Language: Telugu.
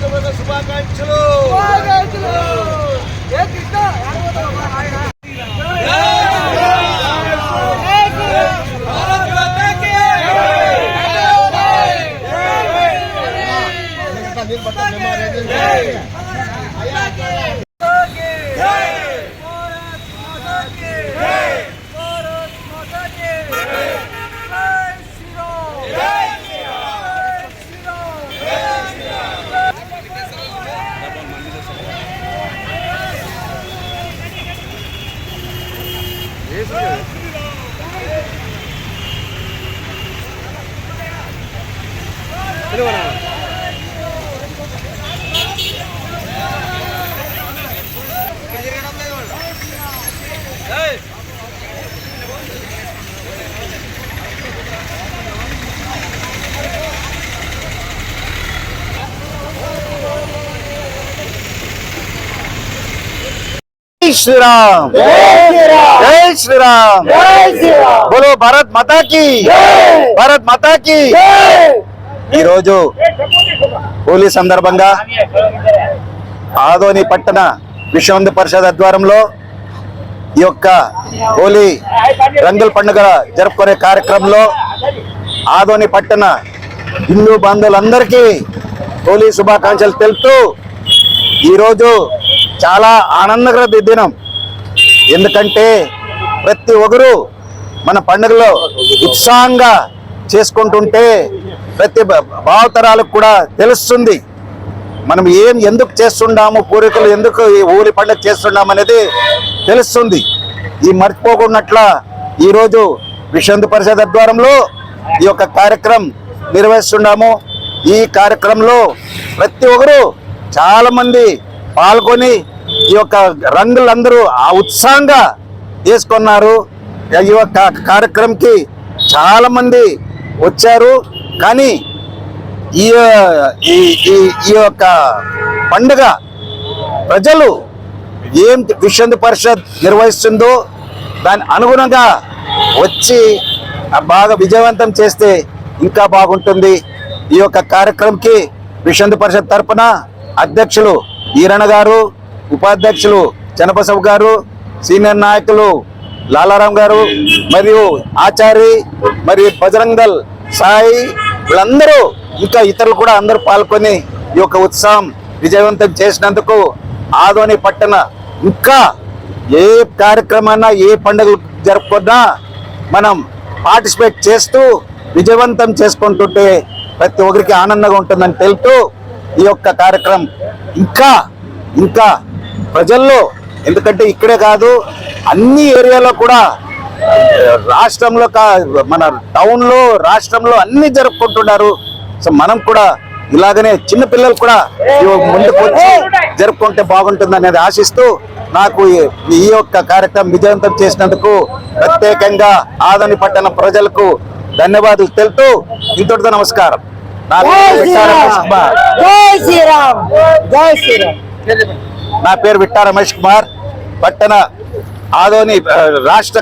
శుభాకాంక్షలు. श्री राम, जय श्री राम, बोलो भारत माता की, भारत माता की. ఈరోజు హోలీ సందర్భంగా ఆదోని పట్టణ విశ్వ హిందూ పరిషత్ ఆధ్వర్యంలో ఈ యొక్క హోలీ రంగుల పండుగ జరుపుకునే కార్యక్రమంలో ఆదోని పట్టణ హిందూ బంధువులందరికీ హోలీ శుభాకాంక్షలు తెలుపుతూ ఈరోజు చాలా ఆనందకర దినం. ఎందుకంటే ప్రతి ఒక్కరు మన పండుగలో ఉత్సాహంగా చేసుకుంటుంటే ప్రతి భావతరాలకు కూడా తెలుస్తుంది మనం ఎందుకు చేస్తున్నాము, పూర్వీకులు ఎందుకు ఈ హోలీ పండుగ చేస్తున్నాము అనేది తెలుస్తుంది. ఈ మర్చిపోకున్నట్ల ఈరోజు విశ్వ హిందూ పరిషత్ ఆధ్వర్యంలో ఈ యొక్క కార్యక్రమం నిర్వహిస్తున్నాము. ఈ కార్యక్రమంలో ప్రతి ఒక్కరు చాలా మంది పాల్గొని ఈ యొక్క రంగులందరూ ఆ ఉత్సాహంగా తీసుకున్నారు. ఈ యొక్క కార్యక్రమంకి చాలా మంది వచ్చారు. కానీ ఈ యొక్క పండుగ ప్రజలు ఏం విశ్వ హిందూ పరిషత్ నిర్వహిస్తుందో దాని అనుగుణంగా వచ్చి బాగా విజయవంతం చేస్తే ఇంకా బాగుంటుంది. ఈ యొక్క కార్యక్రమంకి విశ్వ హిందూ పరిషత్ తరపున అధ్యక్షులు ఈరణ గారు, ఉపాధ్యక్షులు చనబసవ్ గారు, సీనియర్ నాయకులు లాలారాం గారు మరియు ఆచారి మరియు బజరంగ్ దళ్ సాయి వీళ్ళందరూ ఇంకా ఇతరులు కూడా అందరూ పాల్గొని ఈ యొక్క ఉత్సవం విజయవంతం చేసినందుకు ఆదోని పట్టణ ఇంకా ఏ కార్యక్రమాన్నా ఏ పండుగలు జరుపుకున్నా మనం పార్టిసిపేట్ చేస్తూ విజయవంతం చేసుకుంటుంటే ప్రతి ఒక్కరికి ఆనందంగా ఉంటుందని తెలుపుతూ ఈ యొక్క కార్యక్రమం ఇంకా ప్రజల్లో, ఎందుకంటే ఇక్కడే కాదు అన్ని ఏరియాలో కూడా రాష్ట్రంలో మన టౌన్లో రాష్ట్రంలో అన్ని జరుపుకుంటున్నారు. సో మనం కూడా ఇలాగనే చిన్న పిల్లలు కూడా ముందుకు వచ్చి జరుపుకుంటే బాగుంటుంది అనేది ఆశిస్తూ నాకు ఈ యొక్క కార్యక్రమం విజయవంతం చేసినందుకు ప్రత్యేకంగా ఆదోని పట్టణ ప్రజలకు ధన్యవాదాలు తెలుపుతూ ఇంతటితో నమస్కారం. నా పేరు విట్టా రమేష్ కుమార్, పట్టణ ఆదోని రాష్ట్ర